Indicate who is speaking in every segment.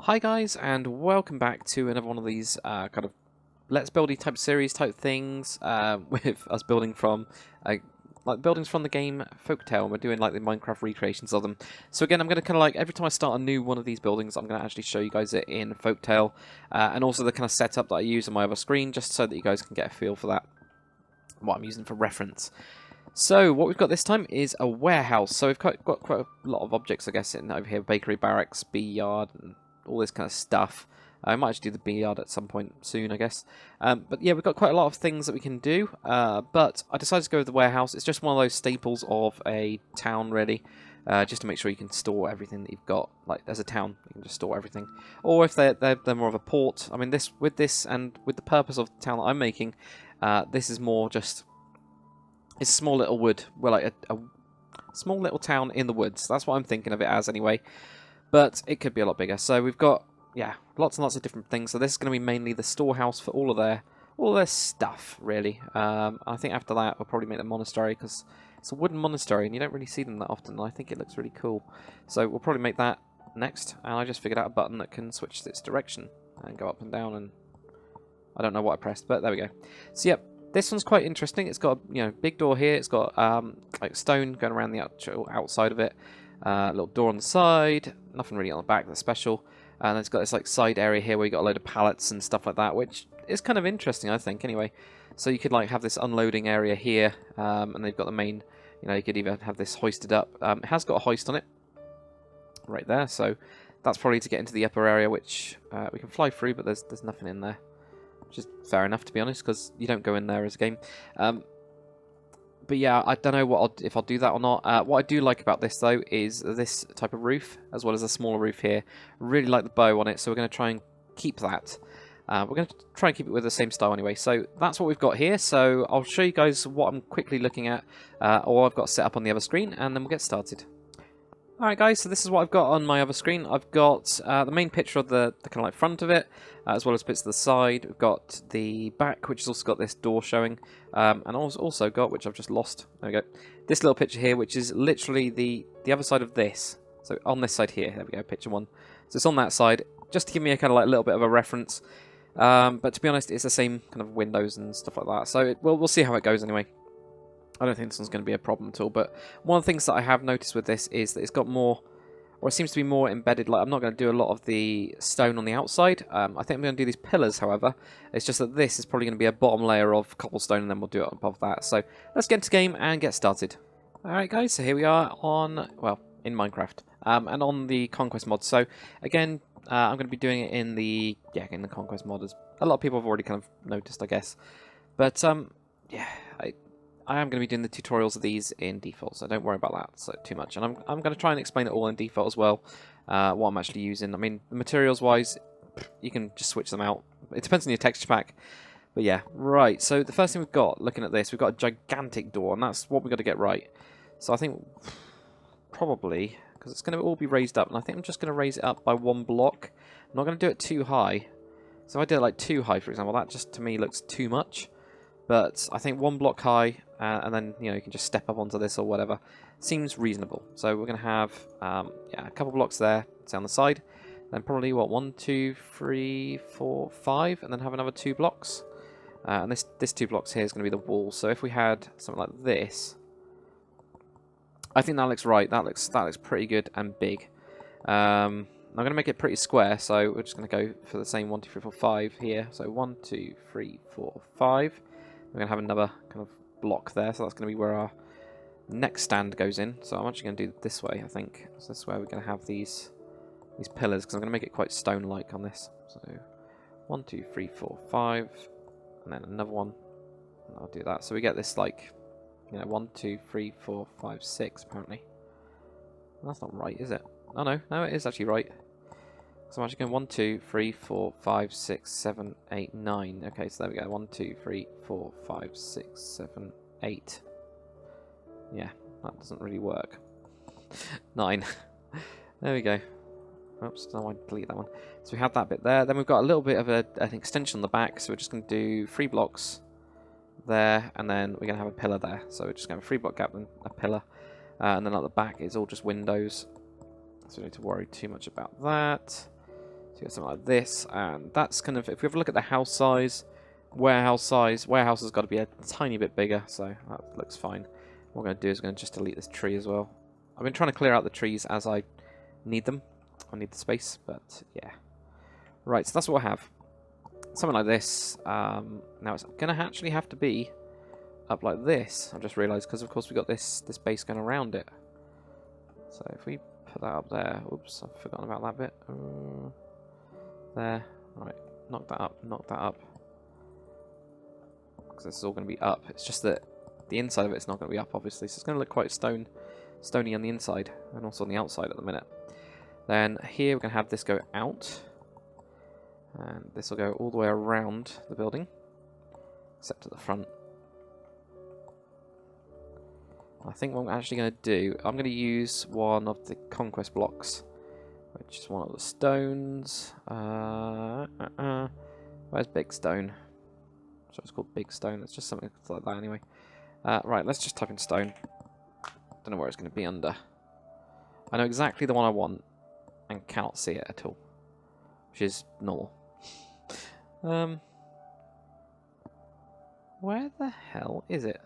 Speaker 1: Hi guys, and welcome back to another one of these kind of Let's Buildy type series type things with us building from like buildings from the game Folktale, and we're doing like the Minecraft recreations of them. So again, I'm going to kind of like every time I start a new one of these buildings, I'm going to actually show you guys it in Folktale, and also the kind of setup that I use on my other screen, just so that you guys can get a feel for that, what I'm using for reference. So what we've got this time is a warehouse. So we've got quite a lot of objects, I guess, in over here: bakery, barracks, bee yard, and all this kind of stuff. I might actually do the bee yard at some point soon, I guess. But yeah, we've got quite a lot of things that we can do. But I decided to go with the warehouse. It's just one of those staples of a town, really. Just to make sure you can store everything that you've got. Like, as a town, you can just store everything. Or if they're more of a port. I mean, with this and with the purpose of the town that I'm making, this is more just... It's a small little wood. Well, like a small little town in the woods. That's what I'm thinking of it as, anyway. But it could be a lot bigger. So we've got, yeah, lots and lots of different things. So this is going to be mainly the storehouse for all of their stuff, really. I think after that, we'll probably make the monastery, because it's a wooden monastery, and you don't really see them that often. And I think it looks really cool. So we'll probably make that next. And I just figured out a button that can switch its direction and go up and down. And I don't know what I pressed, but there we go. So, yep. This one's quite interesting. It's got a big door here. It's got like stone going around the outside of it. A little door on the side. Nothing really on the back that's special. And it's got this like side area here where you got a load of pallets and stuff like that, which is kind of interesting, I think. Anyway, so you could like have this unloading area here, and they've got the main. You could even have this hoisted up. It has got a hoist on it, right there. So that's probably to get into the upper area, which we can fly through, but there's nothing in there. Which is fair enough, to be honest, because you don't go in there as a game. But yeah, I don't know if I'll do that or not. What I do like about this, though, is this type of roof, as well as a smaller roof here. Really like the bow on it, so we're going to try and keep that. We're going to try and keep it with the same style anyway. So that's what we've got here. So I'll show you guys what I'm quickly looking at, or I've got set up on the other screen, and then we'll get started. Alright guys, so this is what I've got on my other screen. I've got the main picture of the kind of like front of it, as well as bits to the side. We've got the back, which has also got this door showing, and also got, which I've just lost, there we go, this little picture here, which is literally the other side of this. So on this side here, there we go, picture one. So it's on that side, just to give me a kind of like little bit of a reference. But to be honest, it's the same kind of windows and stuff like that. So we'll see how it goes anyway. I don't think this one's going to be a problem at all, but one of the things that I have noticed with this is that it's got more, or it seems to be more embedded. Like, I'm not going to do a lot of the stone on the outside. I think I'm going to do these pillars, however. It's just that this is probably going to be a bottom layer of cobblestone, and then we'll do it above that. So let's get into game and get started. Alright guys, so here we are on, well, in Minecraft, and on the Conquest mod. So again, I'm going to be doing it in the Conquest mod, as a lot of people have already kind of noticed, I guess. But yeah, I am going to be doing the tutorials of these in default, so don't worry about that too much. And I'm going to try and explain it all in default as well, what I'm actually using. I mean, materials-wise, you can just switch them out. It depends on your texture pack. But yeah, right. So the first thing we've got, looking at this, we've got a gigantic door, and that's what we've got to get right. So I think probably, because it's going to all be raised up, and I think I'm just going to raise it up by one block. I'm not going to do it too high. So if I did it like too high, for example, that just to me looks too much. But I think one block high, and then you can just step up onto this or whatever. Seems reasonable. So we're going to have a couple blocks there, say on the side. Then probably what, 1, 2, 3, 4, 5, and then have another 2 blocks. And this 2 blocks here is going to be the wall. So if we had something like this, I think that looks right. That looks pretty good and big. I'm going to make it pretty square, so we're just going to go for the same 1, 2, 3, 4, 5 here. So 1, 2, 3, 4, 5. We're going to have another kind of block there, so that's going to be where our next stand goes in. So I'm actually going to do it this way, I think. So this is where we're going to have these pillars, because I'm going to make it quite stone-like on this. So 1, 2, 3, 4, 5, and then another one. And I'll do that. So we get this like, 1, 2, 3, 4, 5, 6 apparently. Well, that's not right, is it? Oh no, it is actually right. So I'm actually going 1, 2, 3, 4, 5, 6, 7, 8, 9. Okay, so there we go. 1, 2, 3, 4, 5, 6, 7, 8. Yeah, that doesn't really work. 9. There we go. Oops, no, I delete that one. So we have that bit there. Then we've got a little bit of an extension on the back. So we're just going to do 3 blocks there, and then we're going to have a pillar there. So we're just going to have a 3 block gap and a pillar. And then at the back, it's all just windows. So we don't need to worry too much about that. So you got something like this, and that's kind of, if we have a look at the house size, warehouse has got to be a tiny bit bigger, so that looks fine. What we're going to do is we're going to just delete this tree as well. I've been trying to clear out the trees as I need them. I need the space, but yeah. Right, so that's what I have. Something like this. Now it's going to actually have to be up like this. I've just realised, because of course we've got this base going around it. So if we put that up there, oops, I've forgotten about that bit. There, right, knock that up, because this is all going to be up. It's just that the inside of it's not going to be up, obviously, so it's going to look quite stony on the inside, and also on the outside at the minute. Then here we're going to have this go out, and this will go all the way around the building, except at the front. I think what I'm actually going to do, I'm going to use one of the Conquest blocks, which is one of the stones. Where's Big Stone? So it's called Big Stone. It's just something like that anyway. Right, let's just type in stone. Don't know where it's going to be under. I know exactly the one I want and cannot see it at all, which is normal. Where the hell is it?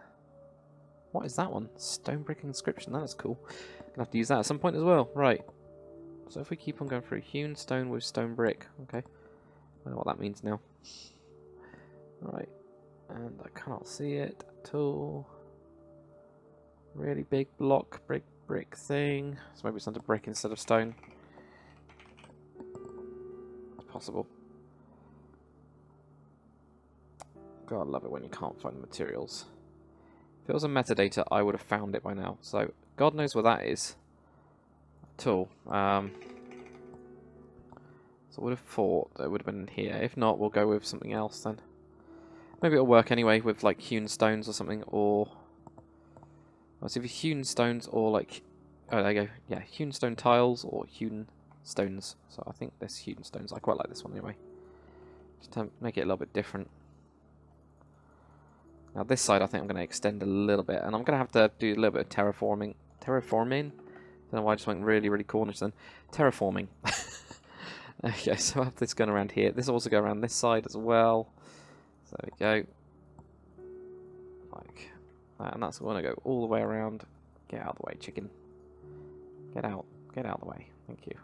Speaker 1: What is that one? Stone brick inscription. That is cool. Gonna have to use that at some point as well. Right. So if we keep on going through hewn stone with stone brick. Okay. I know what that means now. Right. And I cannot see it at all. Really big block brick thing. So maybe it's under brick instead of stone. It's possible. God, I love it when you can't find the materials. If it was a metadata, I would have found it by now. So, God knows where that is. At all. So I would have thought that it would have been here. If not, we'll go with something else then. Maybe it'll work anyway with like hewn stones or something, or... Well, it's either hewn stones or like... Oh, there you go. Yeah, hewn stone tiles or hewn stones. So I think this hewn stones. I quite like this one anyway. Just to make it a little bit different. Now this side I think I'm going to extend a little bit, and I'm going to have to do a little bit of terraforming. Terraforming? I don't know why I just went really, really Cornish then. Terraforming. Okay, so I have this going around here. This will also go around this side as well. So there we go. Like that, and that's going to go all the way around. Get out of the way, chicken. Get out. Get out of the way. Thank you.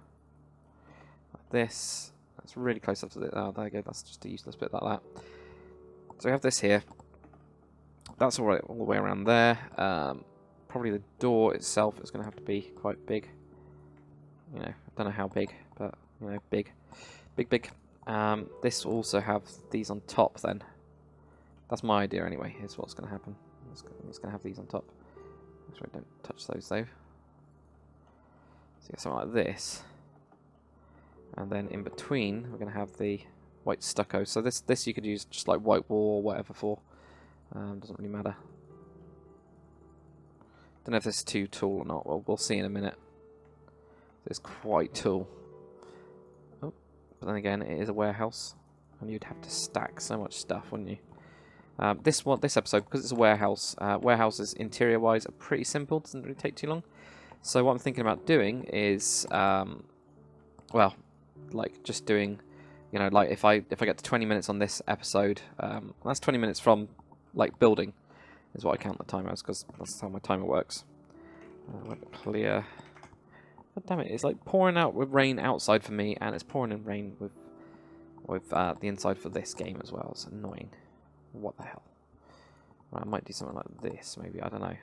Speaker 1: Like this. That's really close up to the... Oh, there you go. That's just a useless bit like that. So we have this here. That's all the way around there. Probably the door itself is going to have to be quite big. You know, I don't know how big, but you know, big. This will also have these on top. Then that's my idea anyway. Here's what's going to happen. It's going to have these on top. Make sure I don't touch those though. So you get something like this, and then in between we're going to have the white stucco. So this you could use just like white wall or whatever for. Doesn't really matter. Don't know if this is too tall or not. Well, we'll see in a minute. It's quite tall. Oh, but then again, it is a warehouse, and you'd have to stack so much stuff, wouldn't you? This episode, because it's a warehouse, warehouses interior-wise are pretty simple. Doesn't really take too long. So what I'm thinking about doing is, well, like just doing, you know, like if I get to 20 minutes on this episode, that's 20 minutes from like building is what I count the time as, because that's how my timer works. Clear. God damn it! It's like pouring out with rain outside for me, and it's pouring in rain with the inside for this game as well. It's annoying. What the hell? Right, I might do something like this, maybe. I don't know.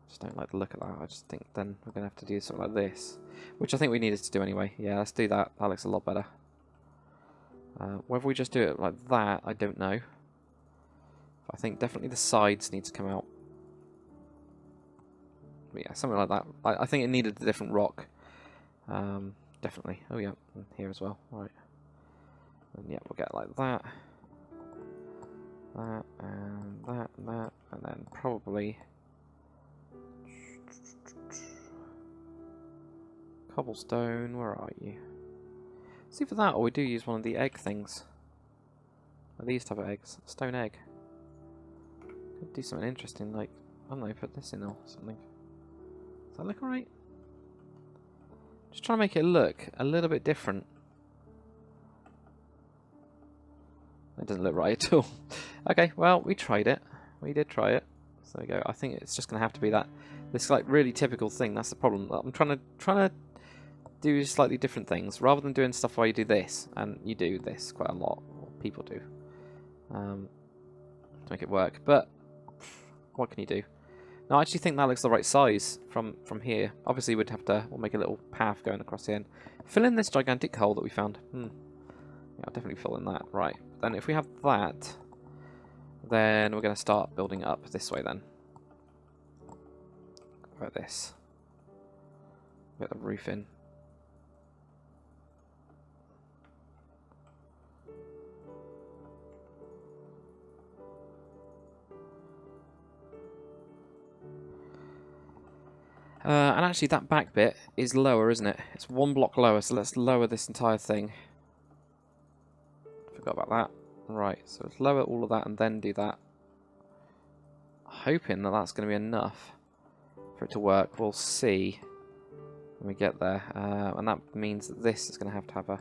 Speaker 1: Just don't like the look of that. I just think then we're gonna have to do something like this, which I think we needed to do anyway. Yeah, let's do that. That looks a lot better. Whether we just do it like that, I don't know. I think definitely the sides need to come out. But yeah, something like that. I think it needed a different rock. Definitely. Oh yeah, and here as well. Right. And yeah, we'll get like that. That, and that, and that. And then probably... Cobblestone, where are you? See for that, or we do use one of the egg things. These type of eggs. Stone egg. Could do something interesting, like, I don't know, put this in or something. Does that look alright? Just trying to make it look a little bit different. It doesn't look right at all. Okay, well, we tried it. We did try it. So there we go. I think it's just going to have to be that. This like really typical thing. That's the problem. I'm trying to do slightly different things rather than doing stuff where you do this, and you do this quite a lot. Or people do to make it work. But what can you do? No, I actually think that looks the right size from here. Obviously, we'll make a little path going across the end. Fill in this gigantic hole that we found. Yeah, I'll definitely fill in that. Right. Then if we have that, then we're going to start building up this way then. Like this. Get the roof in. And actually that back bit is lower, isn't it? It's 1 block lower, so let's lower this entire thing. Forgot about that. Right, so let's lower all of that and then do that. Hoping that that's going to be enough for it to work. We'll see when we get there. And that means that this is going to have a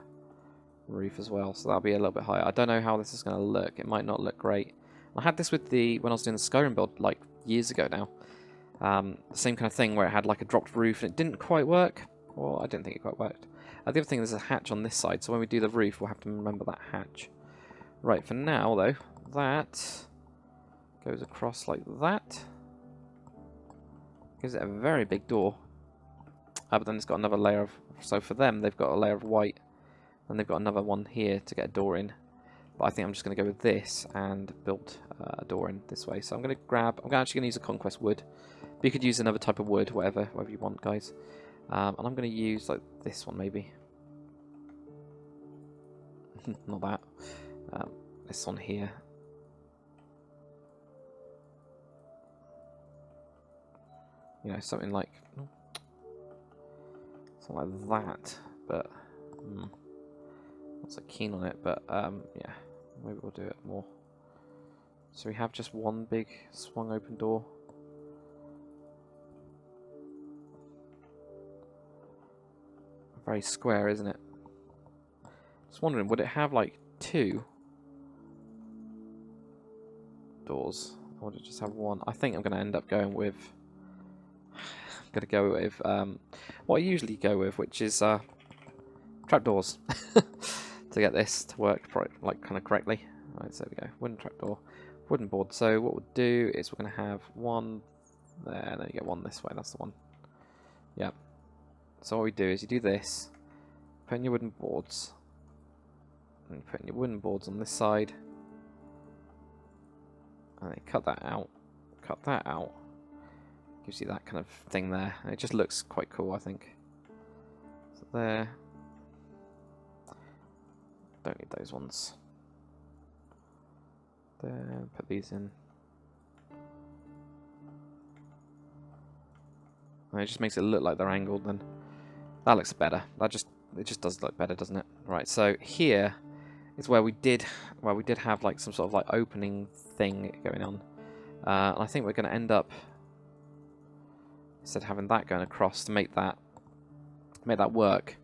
Speaker 1: roof as well, so that'll be a little bit higher. I don't know how this is going to look. It might not look great. I had this with when I was doing the Skyrim build like years ago now. The same kind of thing where it had like a dropped roof and it didn't quite work. Well, I didn't think it quite worked. The other thing is there's a hatch on this side, so when we do the roof, we'll have to remember that hatch. Right, for now though, that goes across like that. Gives it a very big door. But then it's got another layer of... So for them, they've got a layer of white. And they've got another one here to get a door in. But I think I'm just going to go with this and build a door in this way. So I'm going to grab... I'm actually going to use a Conquest wood. But you could use another type of wood, whatever you want, guys. And I'm going to use like this one, maybe. Not that. This one here. You know, something like that. But not so keen on it. But yeah, maybe we'll do it more. So we have just one big swung open door. Very square, isn't it? Just wondering, would it have like 2 doors? Or would it just have 1? I think I'm going to end up going with... what I usually go with, which is trapdoors. To get this to work like kind of correctly. Right, so there we go. Wooden trapdoor. Wooden board. So what we'll do is we're going to have 1 there, and then you get 1 this way. That's the one. Yep. So what we do is you do this, put in your wooden boards, and you put in your wooden boards on this side, and then cut that out, gives you that kind of thing there, and it just looks quite cool, I think. So there, don't need those ones. There, put these in. And it just makes it look like they're angled then. That looks better. It just does look better, doesn't it? Right, so here is where we did have like some sort of like opening thing going on. And I think we're going to end up, instead of having that going across, to make that work,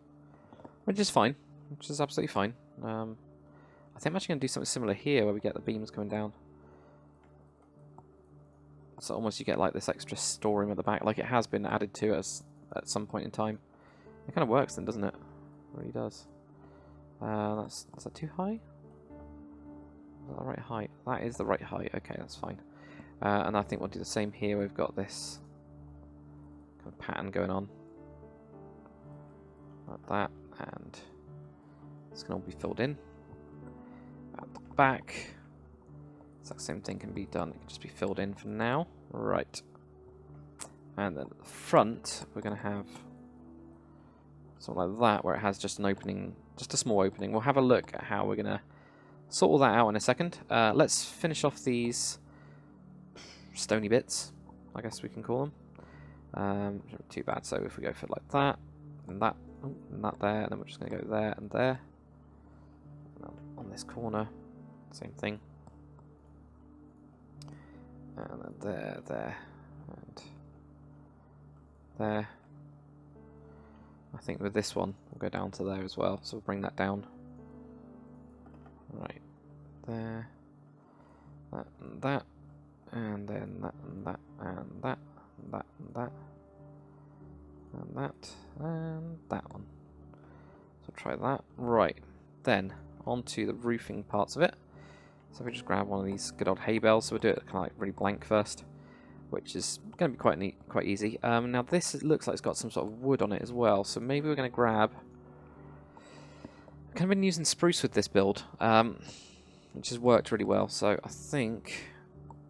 Speaker 1: which is fine, which is absolutely fine. I think I'm actually going to do something similar here where we get the beams coming down. So almost you get like this extra storeroom at the back, like it has been added to us at some point in time. It kind of works then, doesn't it? It really does. Is that too high? Is that the right height? That is the right height. Okay, that's fine. And I think we'll do the same here. We've got this kind of pattern going on. Like that. And it's going to all be filled in. At the back, exact same thing can be done. It can just be filled in for now. Right. And then at the front, we're going to have something like that, where it has just an opening, just a small opening. We'll have a look at how we're going to sort all that out in a second. Let's finish off these stony bits, I guess we can call them. Not too bad. So if we go for like that, and that there, and then we're just going to go there and there. And on this corner, same thing. And then there, and there. I think with this one, we'll go down to there as well, so we'll bring that down. Right, there, that and that, and then that and that and that and that and that and that and that one. So try that. Right, then onto the roofing parts of it. So if we just grab one of these good old hay bales, so we'll do it kind of like really blank first, which is going to be quite neat, quite easy. Now this looks like it's got some sort of wood on it as well, so maybe we're going to grab... I've kind of been using spruce with this build, which has worked really well, so I think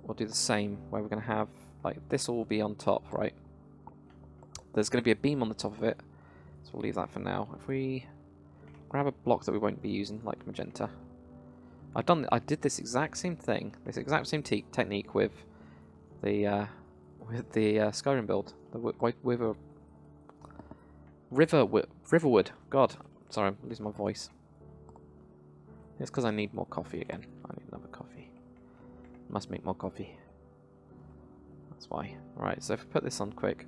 Speaker 1: we'll do the same, where we're going to have, like, this will be on top, right? There's going to be a beam on the top of it, so we'll leave that for now. If we grab a block that we won't be using, like magenta. I did this exact same thing, this exact same technique with the Skyrim build, the Riverwood. God, sorry, I'm losing my voice. It's because I need more coffee again. I need another coffee. Must make more coffee. That's why. Right, so if we put this on quick,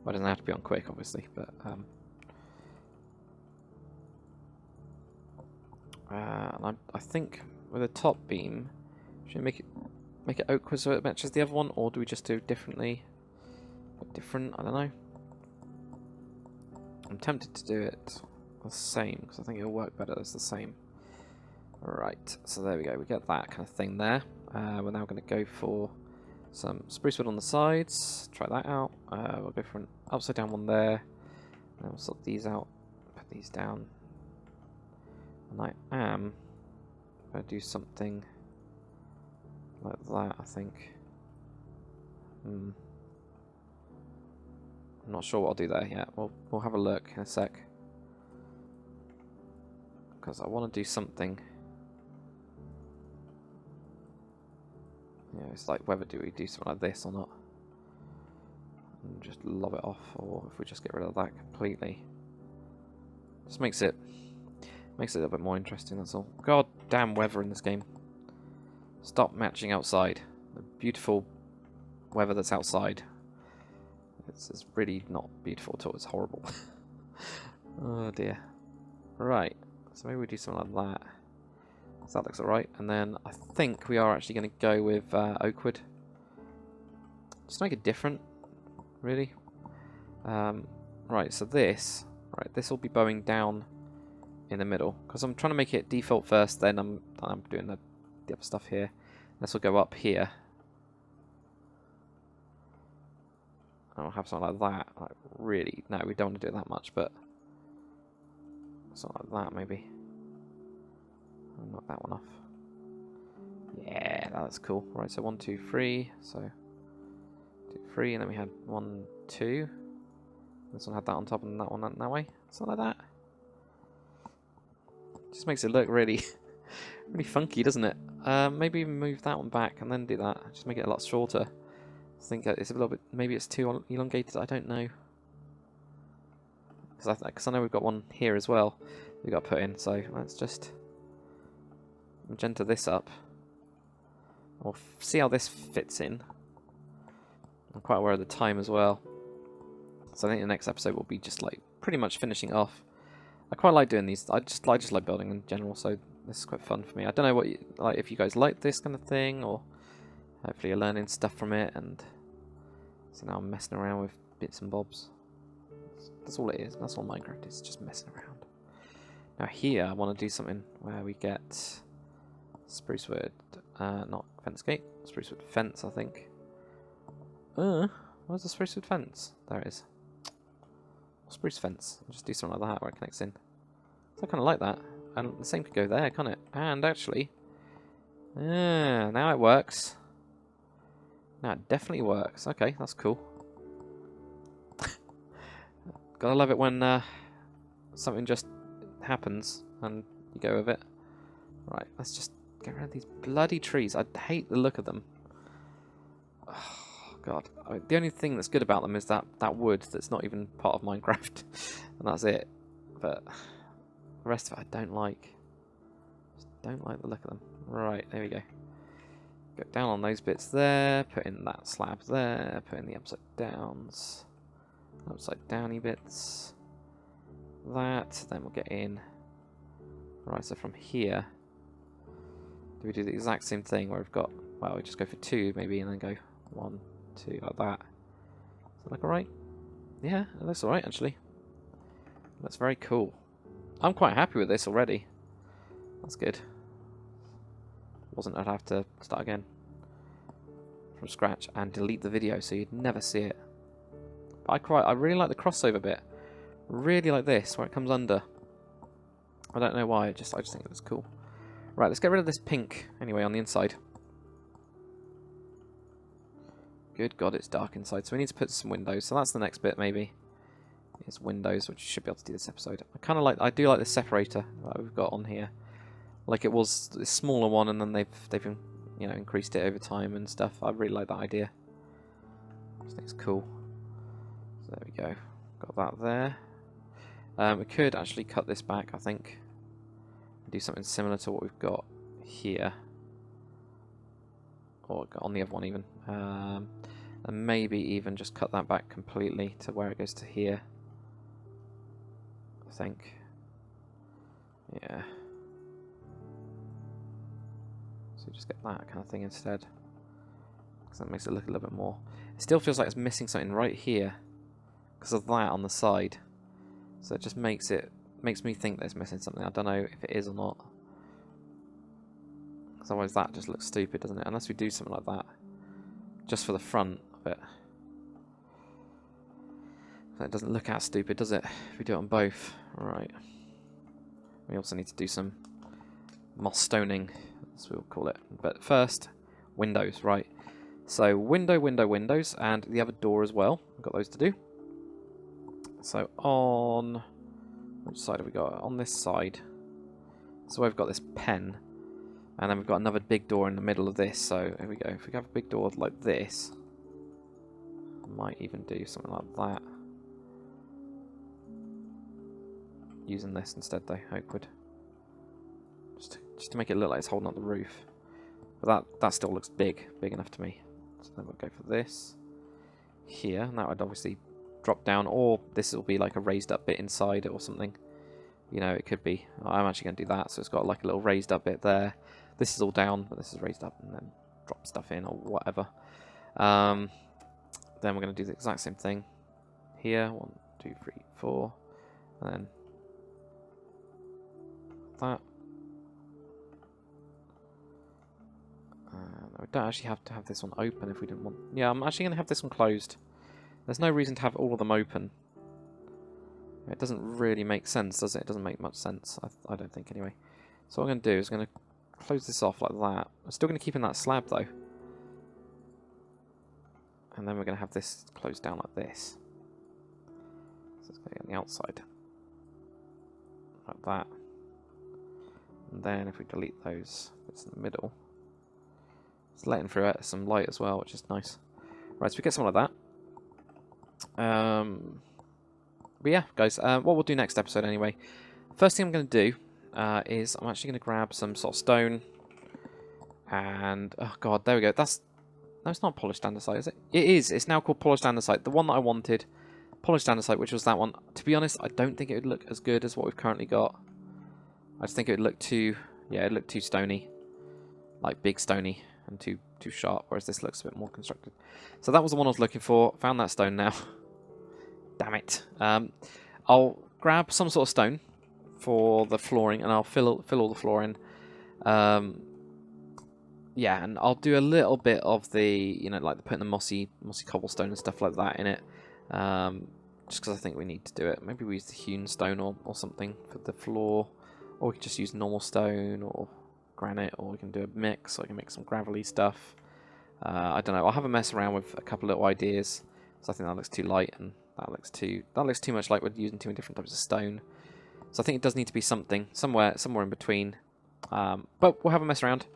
Speaker 1: well, it doesn't have to be on quick, obviously, but and I think with a top beam, should we make it oak so it matches the other one, or do we just do differently? Different? I don't know. I'm tempted to do it the same because I think it'll work better as the same. Right, so there we go. We get that kind of thing there. We're now going to go for some spruce wood on the sides. Try that out. We'll go for an upside down one there. And we'll sort these out. Put these down. And I am going to do something like that, I think. I'm not sure what I'll do there yet. We'll have a look in a sec. Because I want to do something. Yeah, it's like whether do we do something like this or not. And just lob it off, or if we just get rid of that completely. Just makes it a little bit more interesting, that's all. God damn weather in this game. Stop matching outside. The beautiful weather that's outside. It's really not beautiful at all, it's horrible. Oh dear. Right, so maybe we do something like that. So that looks alright. And then I think we are actually going to go with oak wood. Just make it different, really. Right, so this will be bowing down in the middle, because I'm trying to make it default first, then I'm doing the other stuff here. This will go up here. I'll have something like that. Like, really, no, we don't want to do it that much, but something like that maybe. I'll knock that one off. Yeah, that's cool. Right, so 1, 2, 3. So 2, 3, and then we had 1, 2. This one had that on top, and that one that way. Something like that. Just makes it look really, really funky, doesn't it? Maybe move that one back and then do that. Just make it a lot shorter. I think it's a little bit. Maybe it's too elongated. I don't know. Because I know we've got one here as well. We've got to put in. So let's just magenta this up. We'll see how this fits in. I'm quite aware of the time as well. So I think the next episode will be just like pretty much finishing off. I quite like doing these. I just like building in general, so this is quite fun for me. I don't know what if you guys like this kind of thing, or hopefully you're learning stuff from it. And so now I'm messing around with bits and bobs. That's all it is. That's all Minecraft is, just messing around. Now here I want to do something where we get spruce wood, not fence gate, spruce wood fence, I think. Where's the spruce wood fence? There it is. Spruce fence. I'll just do something like that where it connects in. So I kind of like that. And the same could go there, can't it? And actually, now it works. Now it definitely works. Okay, that's cool. Gotta love it when something just happens and you go with it. Right, let's just get rid of these bloody trees. I hate the look of them. Oh, God. The only thing that's good about them is that wood that's not even part of Minecraft. And that's it. But the rest of it I don't like. Just don't like the look of them. Right, there we go. Go down on those bits there. Put in that slab there. Put in the upside downs. Upside downy bits. That. Then we'll get in. Right, so from here. Do we do the exact same thing where we've got, well, we just go for 2 maybe and then go 1, 2, like that. Does that look alright? Yeah, it looks alright actually. That's very cool. I'm quite happy with this already. That's good. Wasn't I'd have to start again from scratch and delete the video so you'd never see it. But I really like the crossover bit. Really like this where it comes under. I don't know why. I just think it looks cool. Right, let's get rid of this pink anyway on the inside. Good God, it's dark inside, so we need to put some windows. So that's the next bit maybe. Is windows, which you should be able to do this episode. I do like the separator that we've got on here. Like it was this smaller one, and then they've you know, increased it over time and stuff. I really like that idea. I think it's cool. So there we go. Got that there. We could actually cut this back, I think. Do something similar to what we've got here. Or on the other one even. And maybe even just cut that back completely to where it goes to here. I think. Yeah. So just get that kind of thing instead. Because that makes it look a little bit more. It still feels like it's missing something right here. Because of that on the side. So it just makes me think that it's missing something. I don't know if it is or not. Because otherwise that just looks stupid, doesn't it? Unless we do something like that. Just for the front of it. So it doesn't look as stupid, does it? If we do it on both. Right. We also need to do some moss stoning, as we'll call it. But first, windows, right. So windows, and the other door as well. We've got those to do. So on... which side have we got? On this side. So we've got this pen. And then we've got another big door in the middle of this. So here we go. If we have a big door like this, I might even do something like that. Using this instead though, awkward. Just to make it look like it's holding up the roof. But that still looks big enough to me. So then we'll go for this here, and that would obviously drop down, or this will be like a raised up bit inside it or something. You know, it could be. I'm actually going to do that, so it's got like a little raised up bit there. This is all down, but this is raised up, and then drop stuff in or whatever. Then we're going to do the exact same thing here. 1, 2, 3, 4, and then that. We don't actually have to have this one open if we didn't want... Yeah, I'm actually going to have this one closed. There's no reason to have all of them open. It doesn't really make sense, does it? It doesn't make much sense, I don't think, anyway. So what I'm going to do is I'm going to close this off like that. I'm still going to keep in that slab, though. And then we're going to have this closed down like this. So it's going to be on the outside. Like that. And then if we delete those bits in the middle, it's letting through some light as well, which is nice. Right, so we get something like that. But yeah, guys, what we'll do next episode anyway. First thing I'm going to do is I'm actually going to grab some sort of stone. And, oh god, there we go. No, it's not polished andesite, is it? It is. It's now called polished andesite. The one that I wanted, polished andesite, which was that one. To be honest, I don't think it would look as good as what we've currently got. I just think it would look too, yeah, it'd look too stony. Like big stony and too sharp, whereas this looks a bit more constructed. So that was the one I was looking for. Found that stone now. Damn it. I'll grab some sort of stone for the flooring, and I'll fill all the floor in. Yeah, and I'll do a little bit of the, you know, like putting the mossy cobblestone and stuff like that in it. Just because I think we need to do it. Maybe we use the hewn stone or something for the floor. Or we can just use normal stone or granite, or we can do a mix, or we can make some gravelly stuff. I don't know. I'll have a mess around with a couple little ideas. So I think that looks too light, and that looks too much like we're using too many different types of stone. So I think it does need to be something somewhere in between. But we'll have a mess around,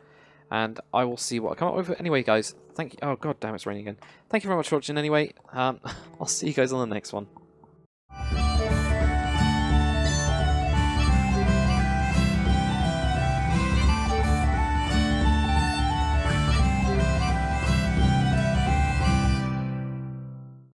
Speaker 1: and I will see what I come up with. Anyway, guys, thank you. Oh god damn, it's raining again. Thank you very much for watching. Anyway, I'll see you guys on the next one.